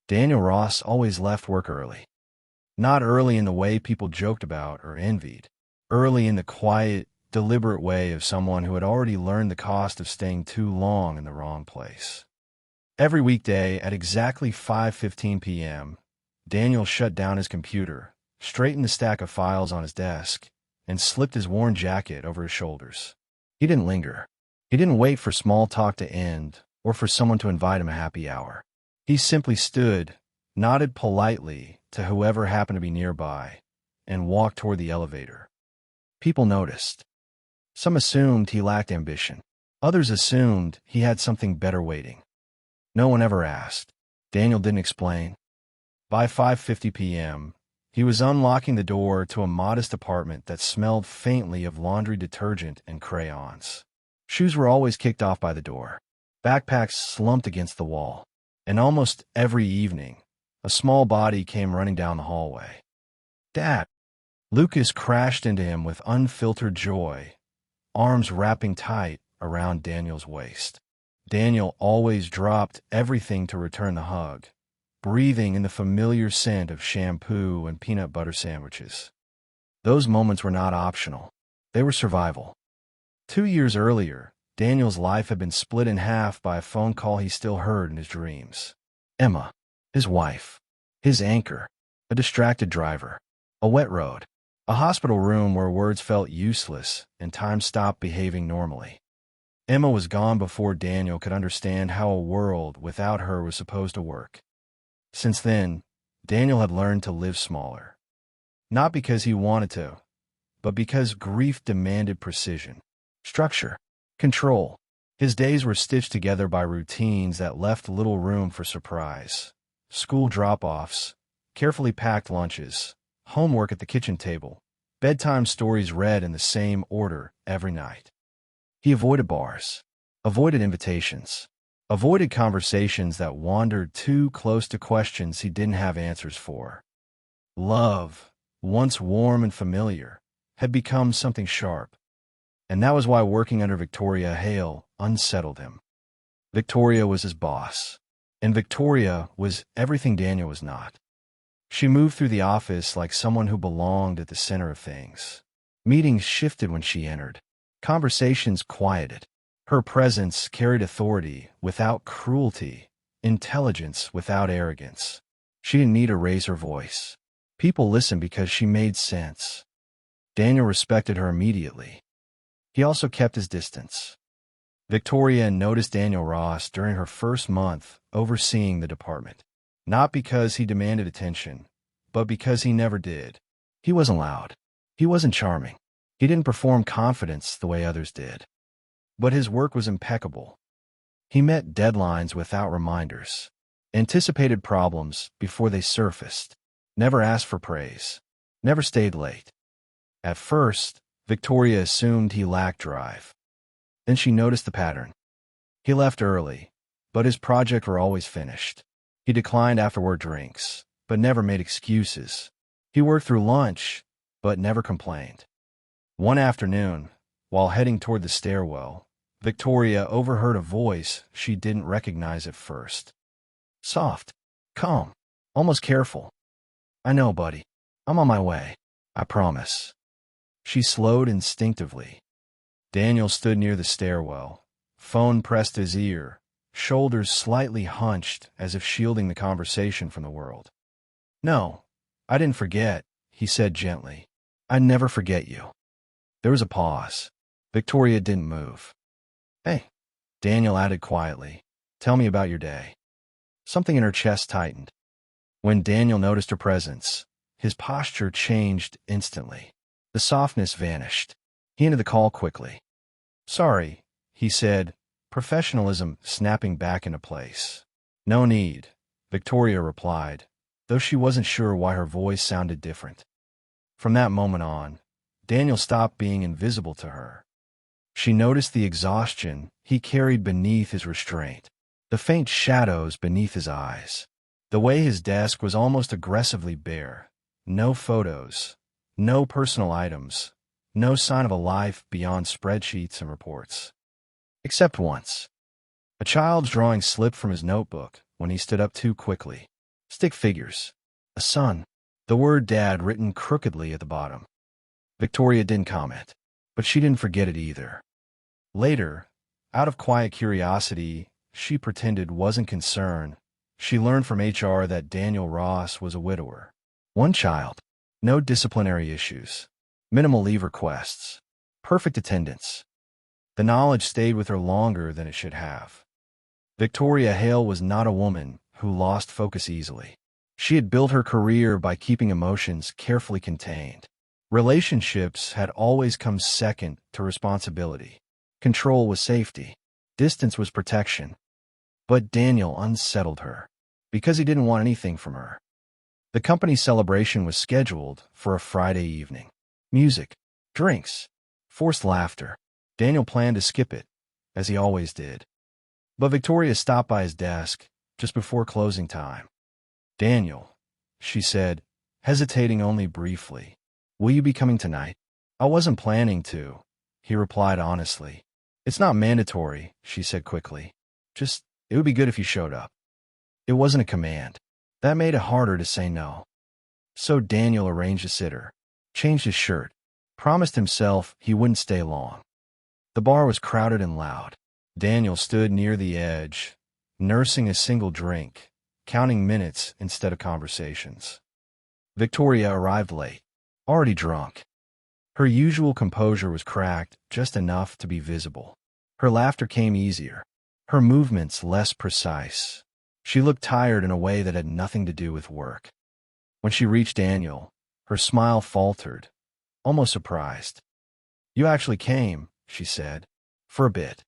Daniel Ross always left work early. Not early in the way people joked about or envied. Early in the quiet, deliberate way of someone who had already learned the cost of staying too long in the wrong place. Every weekday at exactly 5:15 p.m., Daniel shut down his computer, straightened the stack of files on his desk, and slipped his worn jacket over his shoulders. He didn't linger. He didn't wait for small talk to end or for someone to invite him a happy hour. He simply stood, nodded politely to whoever happened to be nearby, and walked toward the elevator. People noticed. Some assumed he lacked ambition. Others assumed he had something better waiting. No one ever asked. Daniel didn't explain. By 5:50 p.m., he was unlocking the door to a modest apartment that smelled faintly of laundry detergent and crayons. Shoes were always kicked off by the door. Backpacks slumped against the wall. And almost every evening, a small body came running down the hallway. "Dad!" Lucas crashed into him with unfiltered joy, arms wrapping tight around Daniel's waist. Daniel always dropped everything to return the hug, breathing in the familiar scent of shampoo and peanut butter sandwiches. Those moments were not optional. They were survival. 2 years earlier, Daniel's life had been split in half by a phone call he still heard in his dreams. Emma, his wife, his anchor, a distracted driver, a wet road, a hospital room where words felt useless and time stopped behaving normally. Emma was gone before Daniel could understand how a world without her was supposed to work. Since then, Daniel had learned to live smaller. Not because he wanted to, but because grief demanded precision, structure, control. His days were stitched together by routines that left little room for surprise. School drop-offs, carefully packed lunches, homework at the kitchen table, bedtime stories read in the same order every night. He avoided bars, avoided invitations, avoided conversations that wandered too close to questions he didn't have answers for. Love, once warm and familiar, had become something sharp. And that was why working under Victoria Hale unsettled him. Victoria was his boss, and Victoria was everything Daniel was not. She moved through the office like someone who belonged at the center of things. Meetings shifted when she entered. Conversations quieted. Her presence carried authority without cruelty, intelligence without arrogance. She didn't need to raise her voice. People listened because she made sense. Daniel respected her immediately. He also kept his distance. Victoria noticed Daniel Ross during her first month overseeing the department. Not because he demanded attention, but because he never did. He wasn't loud. He wasn't charming. He didn't perform confidence the way others did. But his work was impeccable. He met deadlines without reminders, anticipated problems before they surfaced, never asked for praise, never stayed late. At first, Victoria assumed he lacked drive. Then she noticed the pattern. He left early, but his projects were always finished. He declined after-work drinks, but never made excuses. He worked through lunch, but never complained. One afternoon, while heading toward the stairwell, Victoria overheard a voice she didn't recognize at first. Soft, calm, almost careful. "I know, buddy. I'm on my way. I promise." She slowed instinctively. Daniel stood near the stairwell, phone pressed to his ear, shoulders slightly hunched as if shielding the conversation from the world. "No, I didn't forget," he said gently. "I'd never forget you." There was a pause. Victoria didn't move. "Hey," Daniel added quietly, "tell me about your day." Something in her chest tightened. When Daniel noticed her presence, his posture changed instantly. The softness vanished. He ended the call quickly. "Sorry," he said, professionalism snapping back into place. "No need," Victoria replied, though she wasn't sure why her voice sounded different. From that moment on, Daniel stopped being invisible to her. She noticed the exhaustion he carried beneath his restraint, the faint shadows beneath his eyes, the way his desk was almost aggressively bare. No photos, no personal items, no sign of a life beyond spreadsheets and reports. Except once. A child's drawing slipped from his notebook when he stood up too quickly. Stick figures. A son. The word dad written crookedly at the bottom. Victoria didn't comment, but she didn't forget it either. Later, out of quiet curiosity, she pretended wasn't concerned. She learned from HR that Daniel Ross was a widower. One child. No disciplinary issues. Minimal leave requests. Perfect attendance. The knowledge stayed with her longer than it should have. Victoria Hale was not a woman who lost focus easily. She had built her career by keeping emotions carefully contained. Relationships had always come second to responsibility. Control was safety. Distance was protection. But Daniel unsettled her because he didn't want anything from her. The company celebration was scheduled for a Friday evening. Music, drinks, forced laughter. Daniel planned to skip it, as he always did. But Victoria stopped by his desk just before closing time. "Daniel," she said, hesitating only briefly, "will you be coming tonight?" "I wasn't planning to," he replied honestly. "It's not mandatory," she said quickly. "Just, it would be good if you showed up." It wasn't a command. That made it harder to say no. So Daniel arranged a sitter, changed his shirt, promised himself he wouldn't stay long. The bar was crowded and loud. Daniel stood near the edge, nursing a single drink, counting minutes instead of conversations. Victoria arrived late, already drunk. Her usual composure was cracked just enough to be visible. Her laughter came easier, her movements less precise. She looked tired in a way that had nothing to do with work. When she reached Daniel, her smile faltered, almost surprised. "You actually came," she said, "for a bit."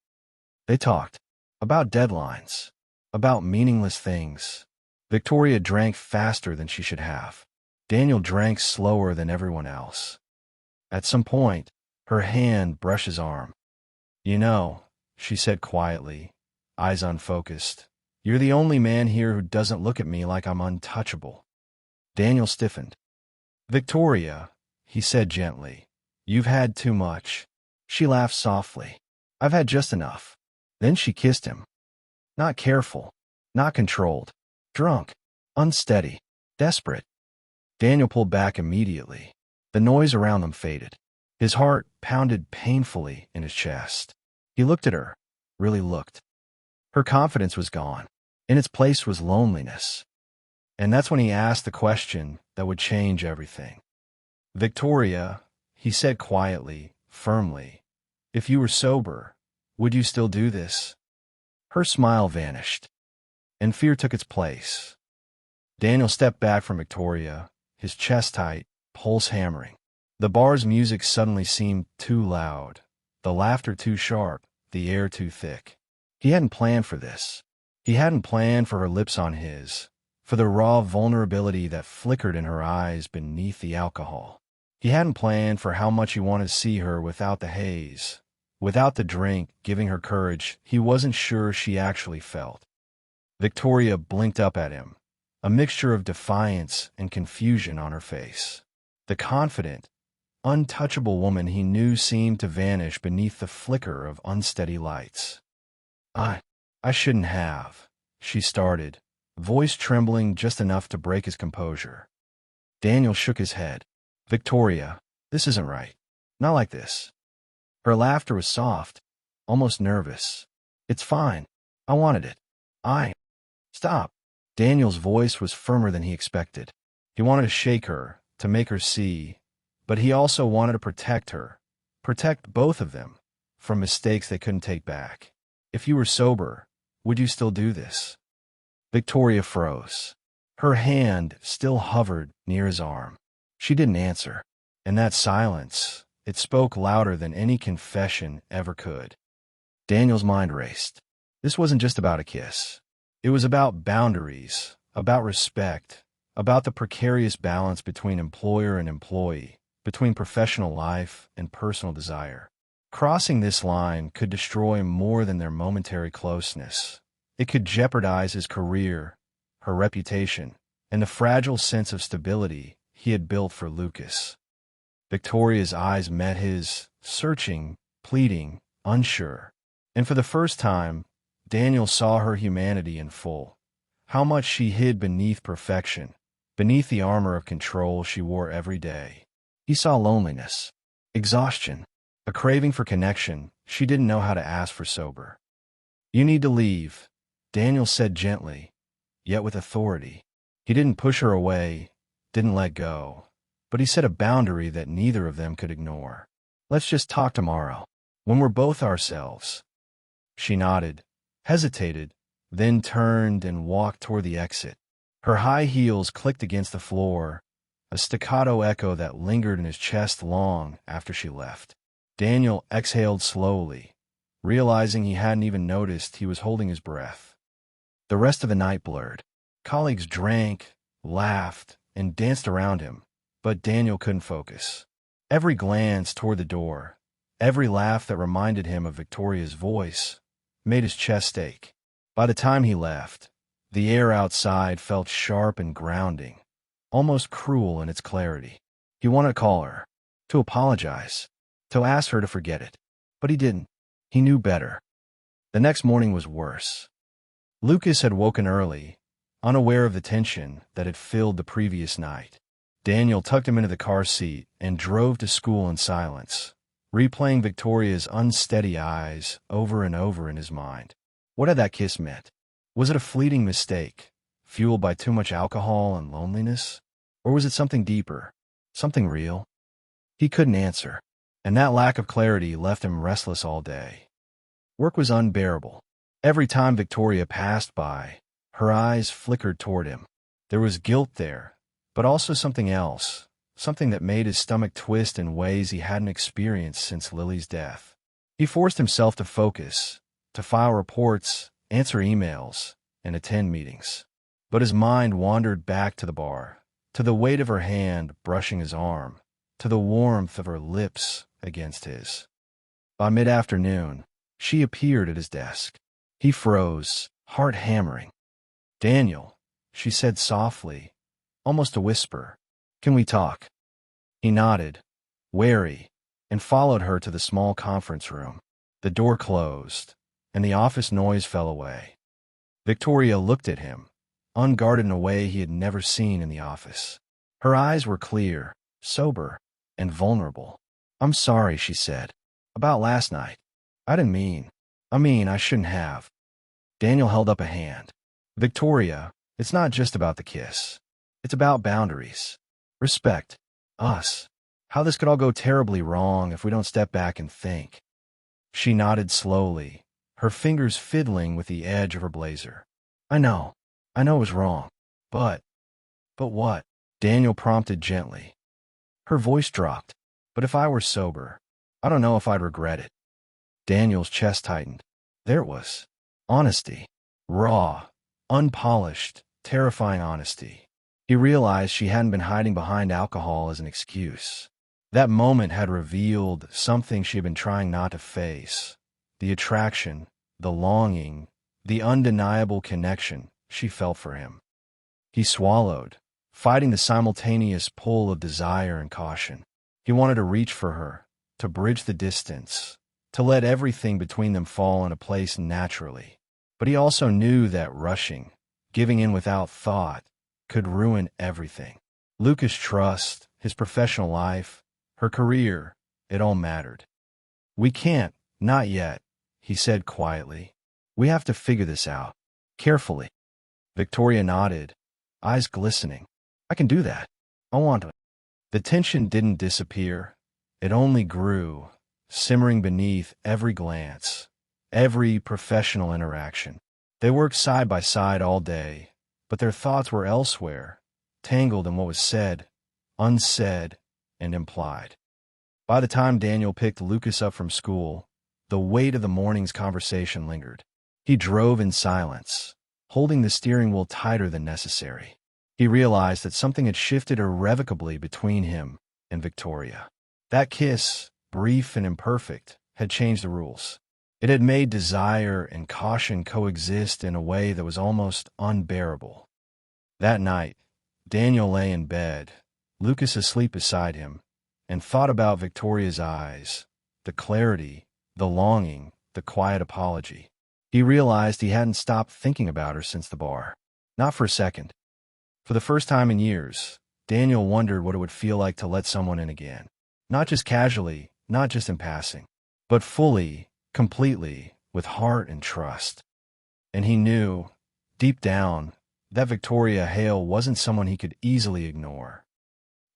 They talked about deadlines, about meaningless things. Victoria drank faster than she should have. Daniel drank slower than everyone else. At some point, her hand brushed his arm. "You know," she said quietly, eyes unfocused, "you're the only man here who doesn't look at me like I'm untouchable." Daniel stiffened. "Victoria," he said gently, "you've had too much." She laughed softly. "I've had just enough." Then she kissed him. Not careful, not controlled, drunk, unsteady, desperate. Daniel pulled back immediately. The noise around them faded. His heart pounded painfully in his chest. He looked at her, really looked. Her confidence was gone. In its place was loneliness. And that's when he asked the question that would change everything. "Victoria," he said quietly, firmly, "if you were sober, would you still do this?" Her smile vanished, and fear took its place. Daniel stepped back from Victoria, his chest tight, pulse hammering. The bar's music suddenly seemed too loud, the laughter too sharp, the air too thick. He hadn't planned for this. He hadn't planned for her lips on his, for the raw vulnerability that flickered in her eyes beneath the alcohol. He hadn't planned for how much he wanted to see her without the haze, without the drink giving her courage he wasn't sure she actually felt. Victoria blinked up at him, a mixture of defiance and confusion on her face. The confident, untouchable woman he knew seemed to vanish beneath the flicker of unsteady lights. I shouldn't have," she started, voice trembling just enough to break his composure. Daniel shook his head. "Victoria, this isn't right. Not like this." Her laughter was soft, almost nervous. "It's fine. I wanted it. Stop." Daniel's voice was firmer than he expected. He wanted to shake her, to make her see, but he also wanted to protect her, protect both of them, from mistakes they couldn't take back. "If you were sober, would you still do this?" Victoria froze. Her hand still hovered near his arm. She didn't answer. And that silence, it spoke louder than any confession ever could. Daniel's mind raced. This wasn't just about a kiss. It was about boundaries, about respect, about the precarious balance between employer and employee, between professional life and personal desire. Crossing this line could destroy more than their momentary closeness. It could jeopardize his career, her reputation, and the fragile sense of stability he had built for Lucas. Victoria's eyes met his, searching, pleading, unsure. And for the first time, Daniel saw her humanity in full. how much she hid beneath perfection, beneath the armor of control she wore every day. He saw loneliness, exhaustion, a craving for connection she didn't know how to ask for sober. "You need to leave," Daniel said gently, yet with authority. He didn't push her away, didn't let go, but he set a boundary that neither of them could ignore. "Let's just talk tomorrow, when we're both ourselves." She nodded, hesitated, then turned and walked toward the exit. Her high heels clicked against the floor, a staccato echo that lingered in his chest long after she left. Daniel exhaled slowly, realizing he hadn't even noticed he was holding his breath. The rest of the night blurred. Colleagues drank, laughed, and danced around him, but Daniel couldn't focus. Every glance toward the door, every laugh that reminded him of Victoria's voice, made his chest ache. By the time he left, the air outside felt sharp and grounding, almost cruel in its clarity. He wanted to call her, to apologize, to ask her to forget it. But he didn't. He knew better. The next morning was worse. Lucas had woken early, unaware of the tension that had filled the previous night. Daniel tucked him into the car seat and drove to school in silence, replaying Victoria's unsteady eyes over and over in his mind. What had that kiss meant? Was it a fleeting mistake, fueled by too much alcohol and loneliness? Or was it something deeper, something real? He couldn't answer, and that lack of clarity left him restless all day. Work was unbearable. Every time Victoria passed by, her eyes flickered toward him. There was guilt there, but also something else, something that made his stomach twist in ways he hadn't experienced since Lily's death. He forced himself to focus, to file reports, answer emails, and attend meetings. But his mind wandered back to the bar, to the weight of her hand brushing his arm, to the warmth of her lips against his. By mid-afternoon, she appeared at his desk. He froze, heart hammering. "Daniel," she said softly, almost a whisper, "can we talk?" He nodded, wary, and followed her to the small conference room. The door closed, and the office noise fell away. Victoria looked at him, unguarded in a way he had never seen in the office. Her eyes were clear, sober, and vulnerable. "I'm sorry," she said, "about last night. I didn't mean. I shouldn't have." Daniel held up a hand. "Victoria, it's not just about the kiss. It's about boundaries. Respect. Us. How this could all go terribly wrong if we don't step back and think." She nodded slowly, her fingers fiddling with the edge of her blazer. I know it was wrong. But what?" Daniel prompted gently. Her voice dropped. "But if I were sober, I don't know if I'd regret it." Daniel's chest tightened. There it was. Honesty. Raw, unpolished, terrifying honesty. He realized she hadn't been hiding behind alcohol as an excuse. That moment had revealed something she had been trying not to face. The attraction, the longing, the undeniable connection she felt for him. He swallowed, fighting the simultaneous pull of desire and caution. He wanted to reach for her, to bridge the distance, to let everything between them fall into place naturally. But he also knew that rushing, giving in without thought, could ruin everything. Lucas' trust, his professional life, her career, it all mattered. "We can't, not yet," he said quietly. "We have to figure this out. Carefully." Victoria nodded, eyes glistening. "I can do that. I want to." The tension didn't disappear. It only grew, simmering beneath every glance, every professional interaction. They worked side by side all day, but their thoughts were elsewhere, tangled in what was said, unsaid, and implied. By the time Daniel picked Lucas up from school, the weight of the morning's conversation lingered. He drove in silence, holding the steering wheel tighter than necessary. He realized that something had shifted irrevocably between him and Victoria. That kiss, brief and imperfect, had changed the rules. It had made desire and caution coexist in a way that was almost unbearable. That night, Daniel lay in bed, Lucas asleep beside him, and thought about Victoria's eyes, the clarity, the longing, the quiet apology. He realized he hadn't stopped thinking about her since the bar. Not for a second. For the first time in years, Daniel wondered what it would feel like to let someone in again. Not just casually, not just in passing, but fully, completely, with heart and trust. And he knew, deep down, that Victoria Hale wasn't someone he could easily ignore.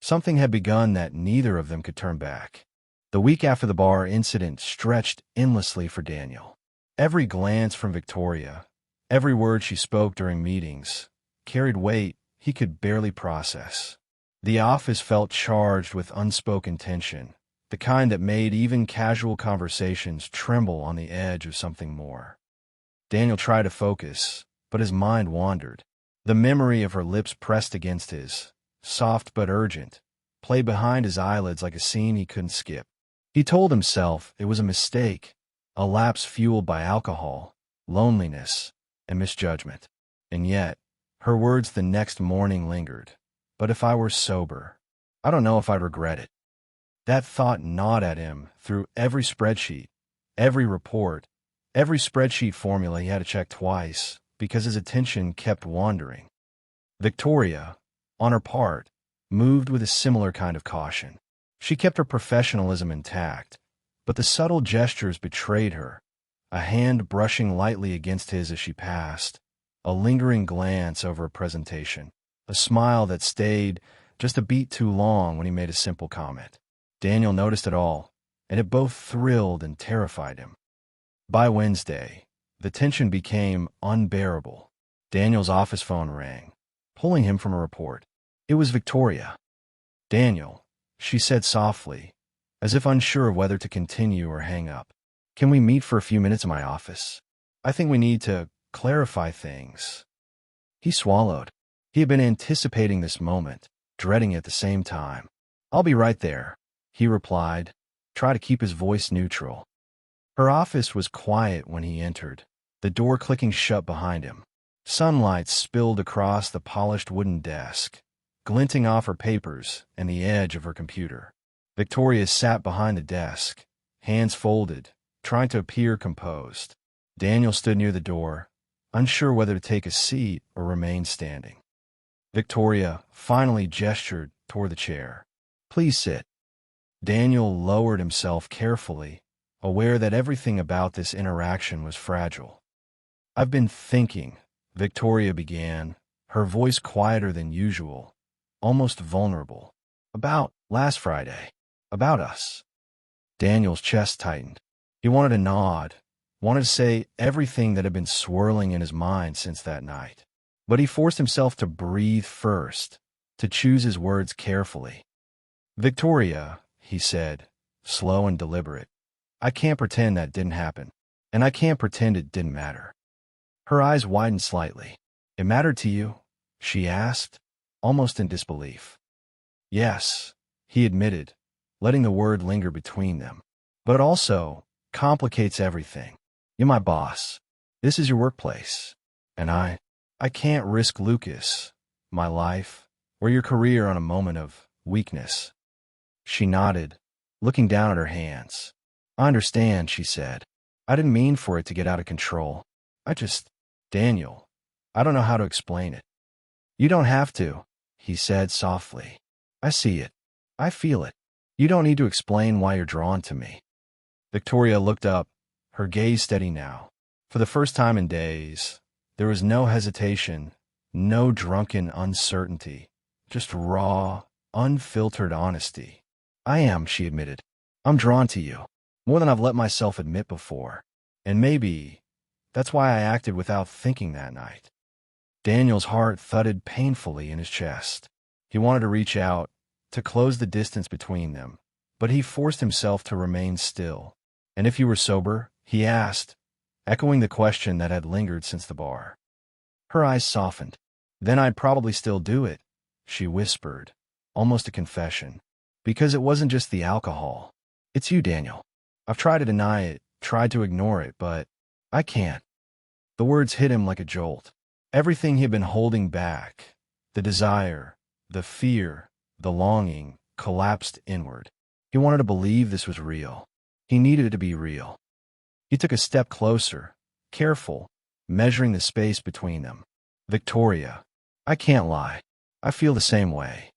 Something had begun that neither of them could turn back. The week after the bar incident stretched endlessly for Daniel. Every glance from Victoria, every word she spoke during meetings, carried weight he could barely process. The office felt charged with unspoken tension, the kind that made even casual conversations tremble on the edge of something more. Daniel tried to focus, but his mind wandered. The memory of her lips pressed against his, soft but urgent, played behind his eyelids like a scene he couldn't skip. He told himself it was a mistake, a lapse fueled by alcohol, loneliness, and misjudgment. And yet, her words the next morning lingered. But if I were sober, I don't know if I'd regret it. That thought gnawed at him through every spreadsheet, every report, every spreadsheet formula he had to check twice because his attention kept wandering. Victoria, on her part, moved with a similar kind of caution. She kept her professionalism intact, but the subtle gestures betrayed her, a hand brushing lightly against his as she passed, a lingering glance over a presentation, a smile that stayed just a beat too long when he made a simple comment. Daniel noticed it all, and it both thrilled and terrified him. By Wednesday, the tension became unbearable. Daniel's office phone rang, pulling him from a report. It was Victoria. "Daniel," she said softly, as if unsure of whether to continue or hang up. "Can we meet for a few minutes in my office? I think we need to clarify things." He swallowed. He had been anticipating this moment, dreading it at the same time. "I'll be right there," he replied, trying to keep his voice neutral. Her office was quiet when he entered, the door clicking shut behind him. Sunlight spilled across the polished wooden desk, glinting off her papers and the edge of her computer. Victoria sat behind the desk, hands folded, trying to appear composed. Daniel stood near the door, unsure whether to take a seat or remain standing. Victoria finally gestured toward the chair. "Please sit." Daniel lowered himself carefully, aware that everything about this interaction was fragile. "I've been thinking," Victoria began, her voice quieter than usual, almost vulnerable, "about last Friday, about us." Daniel's chest tightened. He wanted to nod, wanted to say everything that had been swirling in his mind since that night. But he forced himself to breathe first, to choose his words carefully. "Victoria," he said, slow and deliberate, "I can't pretend that didn't happen, and I can't pretend it didn't matter." Her eyes widened slightly. "It mattered to you?" she asked, almost in disbelief. "Yes," he admitted, letting the word linger between them. "But it also complicates everything. You're my boss. This is your workplace. And I can't risk Lucas, my life, or your career on a moment of weakness." She nodded, looking down at her hands. "I understand," she said. "I didn't mean for it to get out of control. Daniel, I don't know how to explain it." "You don't have to," he said softly. "I see it. I feel it. You don't need to explain why you're drawn to me." Victoria looked up, her gaze steady now. For the first time in days, there was no hesitation, no drunken uncertainty, just raw, unfiltered honesty. "I am," she admitted. "I'm drawn to you, more than I've let myself admit before. And maybe that's why I acted without thinking that night." Daniel's heart thudded painfully in his chest. He wanted to reach out, to close the distance between them, but he forced himself to remain still. "And if you were sober?" he asked, echoing the question that had lingered since the bar. Her eyes softened. "Then I'd probably still do it," she whispered, almost a confession. "Because it wasn't just the alcohol. It's you, Daniel. I've tried to deny it, tried to ignore it, but I can't." The words hit him like a jolt. Everything he had been holding back, the desire, the fear, the longing, collapsed inward. He wanted to believe this was real. He needed it to be real. He took a step closer, careful, measuring the space between them. Victoria, I can't lie. I feel the same way.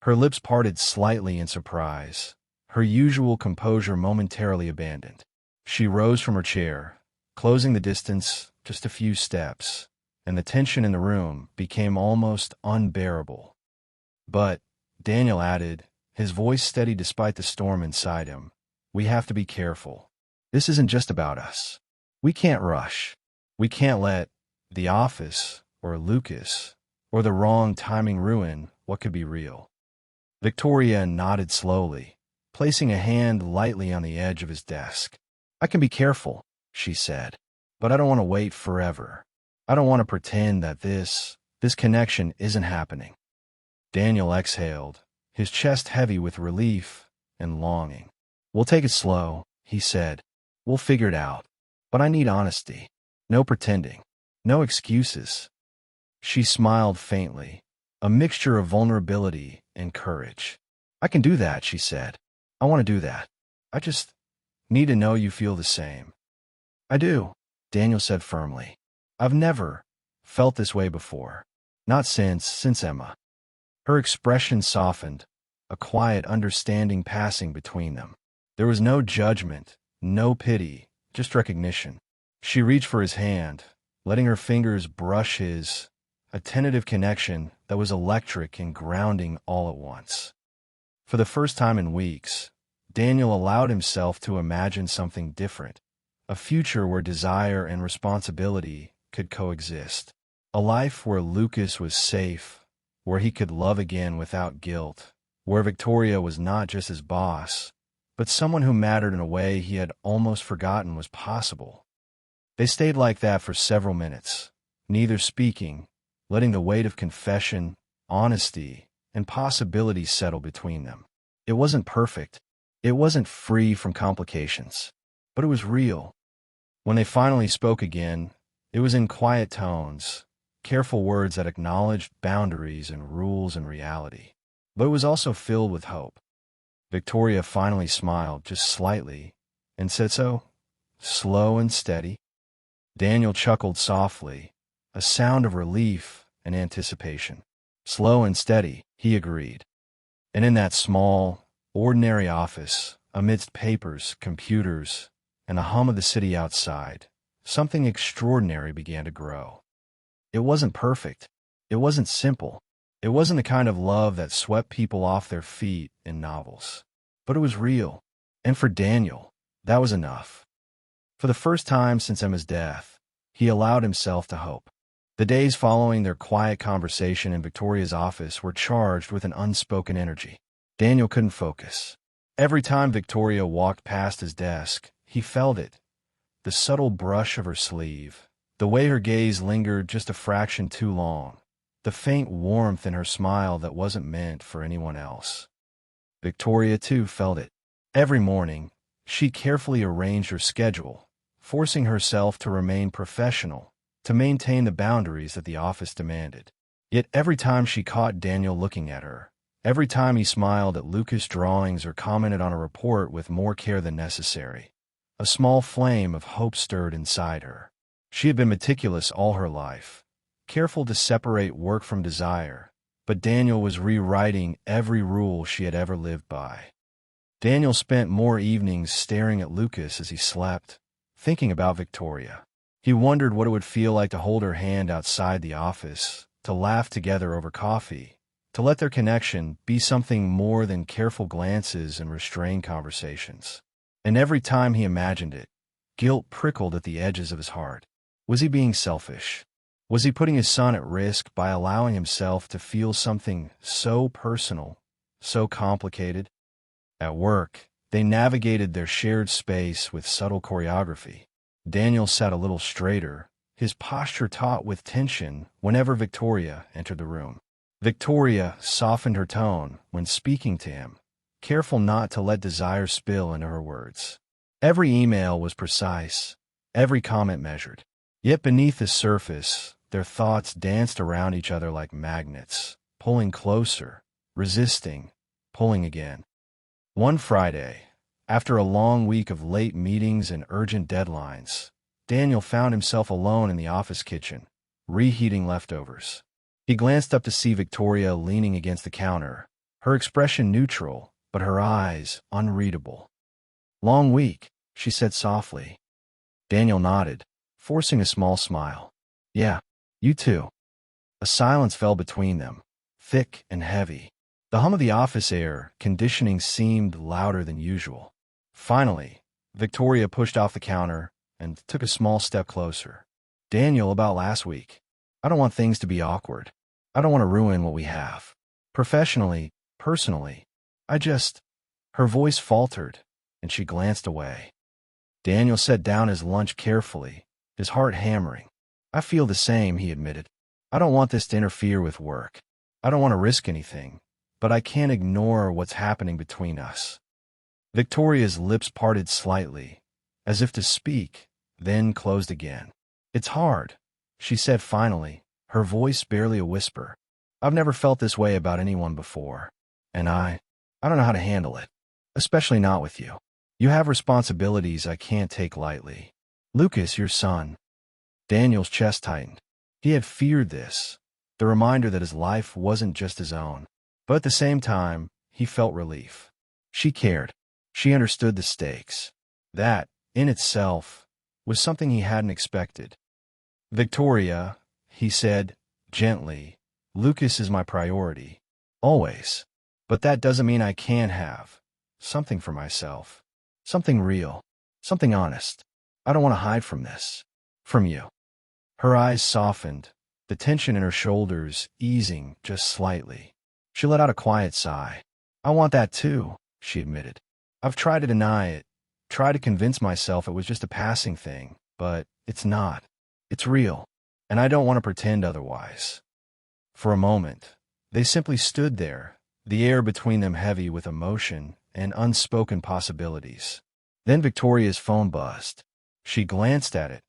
Her lips parted slightly in surprise, her usual composure momentarily abandoned. She rose from her chair, closing the distance just a few steps, and the tension in the room became almost unbearable. But, Daniel added, his voice steady despite the storm inside him, we have to be careful. This isn't just about us. We can't rush. We can't let the office, or Lucas, or the wrong timing ruin what could be real. Victoria nodded slowly, placing a hand lightly on the edge of his desk. I can be careful, she said, but I don't want to wait forever. I don't want to pretend that this connection isn't happening. Daniel exhaled, his chest heavy with relief and longing. We'll take it slow, he said. We'll figure it out. But I need honesty. No pretending. No excuses. She smiled faintly, a mixture of vulnerability and courage. I can do that, she said. I want to do that. I just need to know you feel the same. I do, Daniel said firmly. I've never felt this way before. Not since Emma. Her expression softened, a quiet understanding passing between them. There was no judgment, no pity, just recognition. She reached for his hand, letting her fingers brush his, a tentative connection that was electric and grounding all at once. For the first time in weeks, Daniel allowed himself to imagine something different, a future where desire and responsibility could coexist, a life where Lucas was safe, where he could love again without guilt, where Victoria was not just his boss, but someone who mattered in a way he had almost forgotten was possible. They stayed like that for several minutes, neither speaking, letting the weight of confession, honesty, and possibility settle between them. It wasn't perfect. It wasn't free from complications, but it was real. When they finally spoke again, it was in quiet tones, careful words that acknowledged boundaries and rules and reality. But it was also filled with hope. Victoria finally smiled just slightly and said so, slow and steady. Daniel chuckled softly, a sound of relief and anticipation. Slow and steady, he agreed. And in that small, ordinary office, amidst papers, computers, and the hum of the city outside, something extraordinary began to grow. It wasn't perfect. It wasn't simple. It wasn't the kind of love that swept people off their feet in novels. But it was real. And for Daniel, that was enough. For the first time since Emma's death, he allowed himself to hope. The days following their quiet conversation in Victoria's office were charged with an unspoken energy. Daniel couldn't focus. Every time Victoria walked past his desk, he felt it. The subtle brush of her sleeve, the way her gaze lingered just a fraction too long, the faint warmth in her smile that wasn't meant for anyone else. Victoria, too, felt it. Every morning, she carefully arranged her schedule, forcing herself to remain professional, to maintain the boundaries that the office demanded. Yet every time she caught Daniel looking at her, every time he smiled at Lucas' drawings or commented on a report with more care than necessary, a small flame of hope stirred inside her. She had been meticulous all her life, careful to separate work from desire, but Daniel was rewriting every rule she had ever lived by. Daniel spent more evenings staring at Lucas as he slept, thinking about Victoria. He wondered what it would feel like to hold her hand outside the office, to laugh together over coffee, to let their connection be something more than careful glances and restrained conversations. And every time he imagined it, guilt prickled at the edges of his heart. Was he being selfish? Was he putting his son at risk by allowing himself to feel something so personal, so complicated? At work, they navigated their shared space with subtle choreography. Daniel sat a little straighter, his posture taut with tension whenever Victoria entered the room. Victoria softened her tone when speaking to him, careful not to let desire spill into her words. Every email was precise, every comment measured. Yet beneath the surface, their thoughts danced around each other like magnets, pulling closer, resisting, pulling again. One Friday, after a long week of late meetings and urgent deadlines, Daniel found himself alone in the office kitchen, reheating leftovers. He glanced up to see Victoria leaning against the counter, her expression neutral, but her eyes unreadable. "Long week," she said softly. Daniel nodded, forcing a small smile. "Yeah, you too." A silence fell between them, thick and heavy. The hum of the office air conditioning seemed louder than usual. Finally, Victoria pushed off the counter and took a small step closer. "Daniel, about last week. I don't want things to be awkward. I don't want to ruin what we have. Professionally, personally. Her voice faltered, and she glanced away. Daniel set down his lunch carefully, his heart hammering. "I feel the same," he admitted. "I don't want this to interfere with work. I don't want to risk anything, but I can't ignore what's happening between us." Victoria's lips parted slightly, as if to speak, then closed again. "It's hard," she said finally, her voice barely a whisper. "I've never felt this way about anyone before, and I don't know how to handle it, especially not with you. You have responsibilities I can't take lightly. Lucas, your son." Daniel's chest tightened. He had feared this, the reminder that his life wasn't just his own. But at the same time, he felt relief. She cared. She understood the stakes. That, in itself, was something he hadn't expected. "Victoria," he said, gently, "Lucas is my priority. Always. But that doesn't mean I can't have something for myself. Something real. Something honest. I don't want to hide from this. From you." Her eyes softened, the tension in her shoulders easing just slightly. She let out a quiet sigh. "I want that too," she admitted. "I've tried to deny it, tried to convince myself it was just a passing thing, but it's not. It's real, and I don't want to pretend otherwise." For a moment, they simply stood there, the air between them heavy with emotion and unspoken possibilities. Then Victoria's phone buzzed. She glanced at it,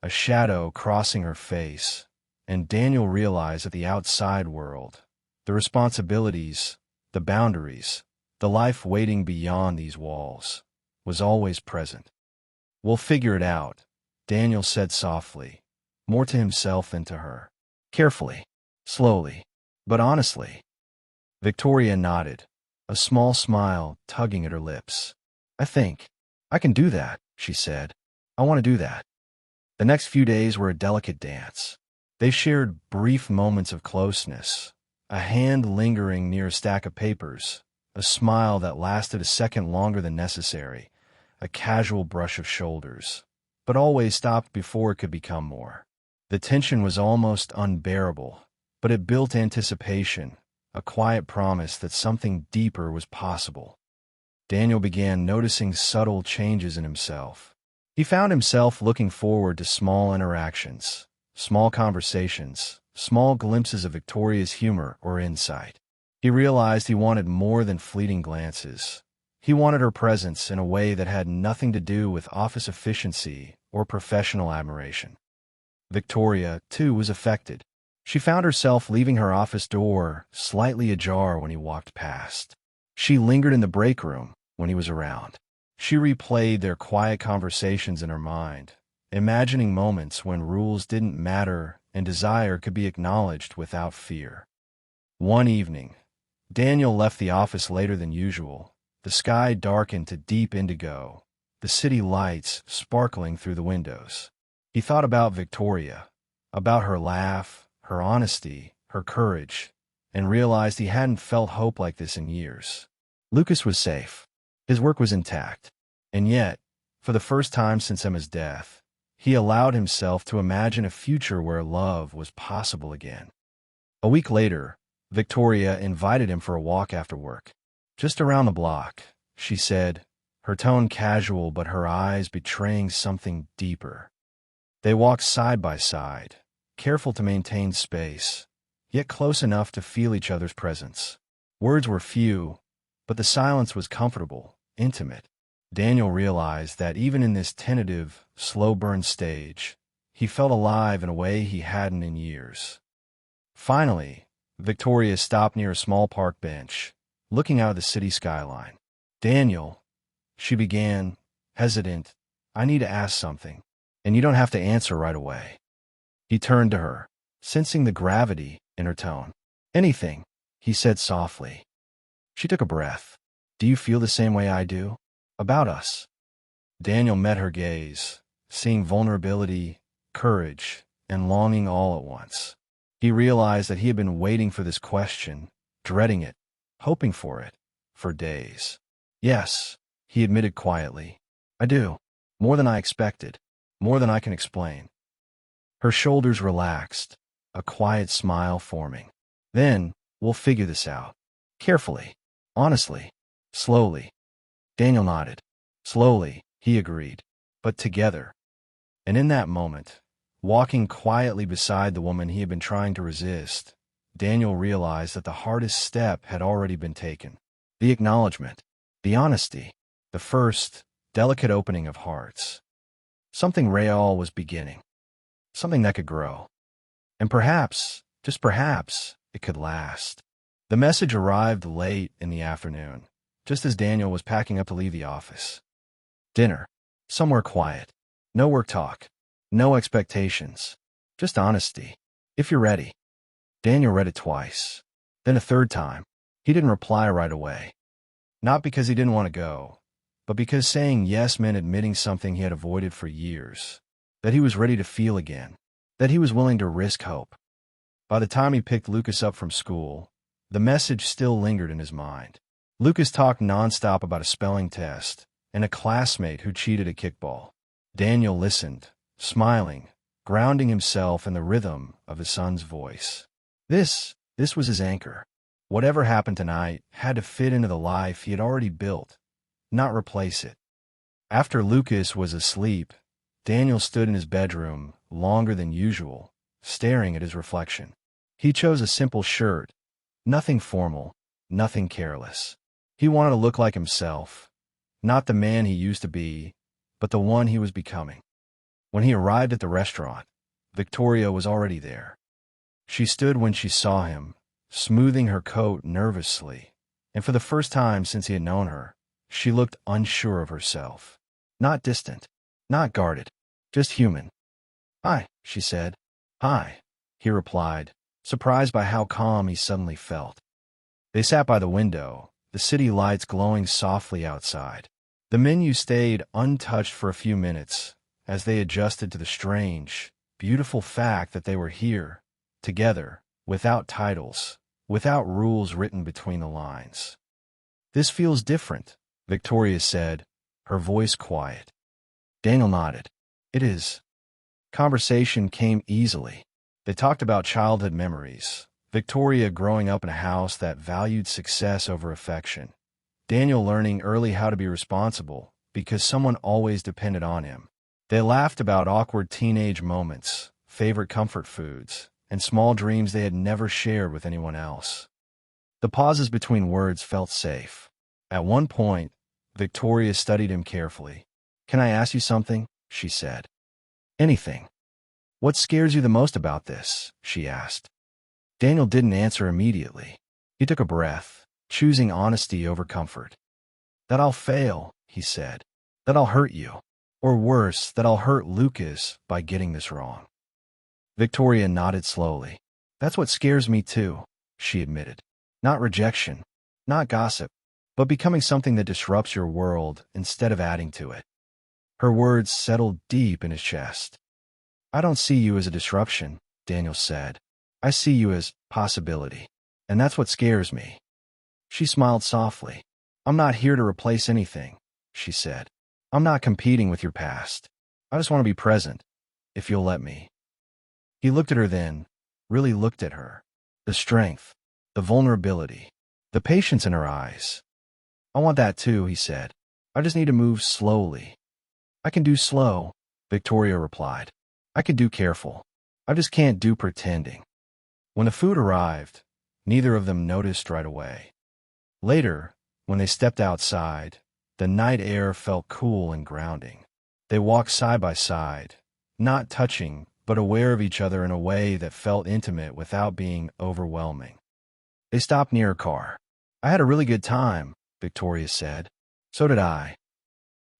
a shadow crossing her face, and Daniel realized that the outside world, the responsibilities, the boundaries, the life waiting beyond these walls, was always present. "We'll figure it out," Daniel said softly, more to himself than to her. Carefully, slowly, but honestly. Victoria nodded, a small smile tugging at her lips. "I think I can do that," she said. "I want to do that." The next few days were a delicate dance. They shared brief moments of closeness, a hand lingering near a stack of papers, a smile that lasted a second longer than necessary, a casual brush of shoulders, but always stopped before it could become more. The tension was almost unbearable, but it built anticipation, a quiet promise that something deeper was possible. Daniel began noticing subtle changes in himself. He found himself looking forward to small interactions, small conversations, small glimpses of Victoria's humor or insight. He realized he wanted more than fleeting glances. He wanted her presence in a way that had nothing to do with office efficiency or professional admiration. Victoria, too, was affected. She found herself leaving her office door slightly ajar when he walked past. She lingered in the break room when he was around. She replayed their quiet conversations in her mind, imagining moments when rules didn't matter and desire could be acknowledged without fear. One evening, Daniel left the office later than usual. The sky darkened to deep indigo, the city lights sparkling through the windows. He thought about Victoria, about her laugh, her honesty, her courage, and realized he hadn't felt hope like this in years. Lucas was safe. His work was intact. And yet, for the first time since Emma's death, he allowed himself to imagine a future where love was possible again. A week later, Victoria invited him for a walk after work. "Just around the block," she said, her tone casual but her eyes betraying something deeper. They walked side by side, careful to maintain space, yet close enough to feel each other's presence. Words were few, but the silence was comfortable, intimate. Daniel realized that even in this tentative, slow-burn stage, he felt alive in a way he hadn't in years. Finally, Victoria stopped near a small park bench, looking out at the city skyline. "Daniel," she began, hesitant, "I need to ask something, and you don't have to answer right away." He turned to her. sensing the gravity in her tone. Anything, he said softly. She took a breath. Do you feel the same way I do? About us? Daniel met her gaze, seeing vulnerability, courage, and longing all at once. He realized that he had been waiting for this question, dreading it, hoping for it, for days. Yes, he admitted quietly. I do. More than I expected. More than I can explain. Her shoulders relaxed, a quiet smile forming. Then, we'll figure this out. Carefully. Honestly. Slowly. Daniel nodded. Slowly, he agreed. But together. And in that moment, walking quietly beside the woman he had been trying to resist, Daniel realized that the hardest step had already been taken. The acknowledgement. The honesty. The first, delicate opening of hearts. Something real was beginning. Something that could grow. And perhaps, just perhaps, it could last. The message arrived late in the afternoon, just as Daniel was packing up to leave the office. Dinner. Somewhere quiet. No work talk. No expectations. Just honesty. If you're ready. Daniel read it twice. Then a third time. He didn't reply right away. Not because he didn't want to go, but because saying yes meant admitting something he had avoided for years. That he was ready to feel again. That he was willing to risk hope. By the time he picked Lucas up from school, the message still lingered in his mind. Lucas talked nonstop about a spelling test and a classmate who cheated at kickball. Daniel listened, smiling, grounding himself in the rhythm of his son's voice. This was his anchor. Whatever happened tonight had to fit into the life he had already built, not replace it. After Lucas was asleep, Daniel stood in his bedroom longer than usual, staring at his reflection. He chose a simple shirt, nothing formal, nothing careless. He wanted to look like himself, not the man he used to be, but the one he was becoming. When he arrived at the restaurant, Victoria was already there. She stood when she saw him, smoothing her coat nervously, and for the first time since he had known her, she looked unsure of herself. Not distant, not guarded, just human. Hi, she said. Hi, he replied, surprised by how calm he suddenly felt. They sat by the window, the city lights glowing softly outside. The menu stayed untouched for a few minutes as they adjusted to the strange, beautiful fact that they were here, together, without titles, without rules written between the lines. This feels different, Victoria said, her voice quiet. Daniel nodded. It is. Conversation came easily. They talked about childhood memories, Victoria growing up in a house that valued success over affection, Daniel learning early how to be responsible because someone always depended on him. They laughed about awkward teenage moments, favorite comfort foods, and small dreams they had never shared with anyone else. The pauses between words felt safe. At one point, Victoria studied him carefully. Can I ask you something? She said. Anything. What scares you the most about this? She asked. Daniel didn't answer immediately. He took a breath, choosing honesty over comfort. That I'll fail, he said. That I'll hurt you. Or worse, that I'll hurt Lucas by getting this wrong. Victoria nodded slowly. That's what scares me too, she admitted. Not rejection, not gossip, but becoming something that disrupts your world instead of adding to it. Her words settled deep in his chest. I don't see you as a disruption, Daniel said. I see you as possibility. And that's what scares me. She smiled softly. I'm not here to replace anything, she said. I'm not competing with your past. I just want to be present, if you'll let me. He looked at her then, really looked at her. The strength, the vulnerability, the patience in her eyes. I want that too, he said. I just need to move slowly. I can do slow, Victoria replied. I can do careful. I just can't do pretending. When the food arrived, neither of them noticed right away. Later, when they stepped outside, the night air felt cool and grounding. They walked side by side, not touching, but aware of each other in a way that felt intimate without being overwhelming. They stopped near a car. I had a really good time, Victoria said. So did I.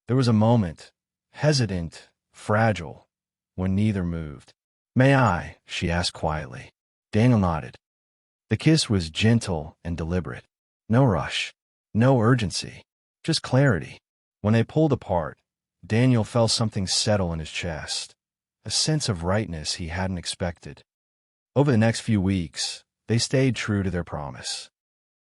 There was a moment, hesitant, fragile, when neither moved. "May I?" she asked quietly. Daniel nodded. The kiss was gentle and deliberate. No rush. No urgency. Just clarity. When they pulled apart, Daniel felt something settle in his chest, a sense of rightness he hadn't expected. Over the next few weeks, they stayed true to their promise.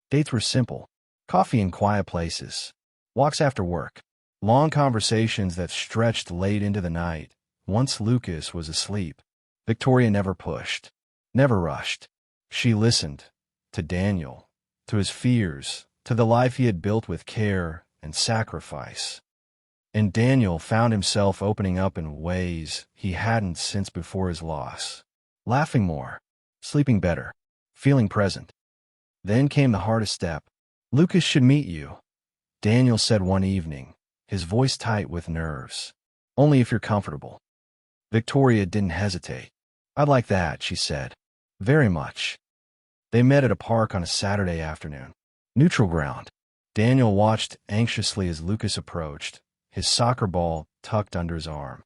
Dates were simple: coffee in quiet places, walks after work, long conversations that stretched late into the night. Once Lucas was asleep, Victoria never pushed, never rushed. She listened to Daniel, to his fears, to the life he had built with care and sacrifice. And Daniel found himself opening up in ways he hadn't since before his loss. Laughing more, sleeping better, feeling present. Then came the hardest step. "Lucas should meet you," Daniel said one evening, his voice tight with nerves. "Only if you're comfortable." Victoria didn't hesitate. "I'd like that," she said. "Very much." They met at a park on a Saturday afternoon. Neutral ground. Daniel watched anxiously as Lucas approached, his soccer ball tucked under his arm.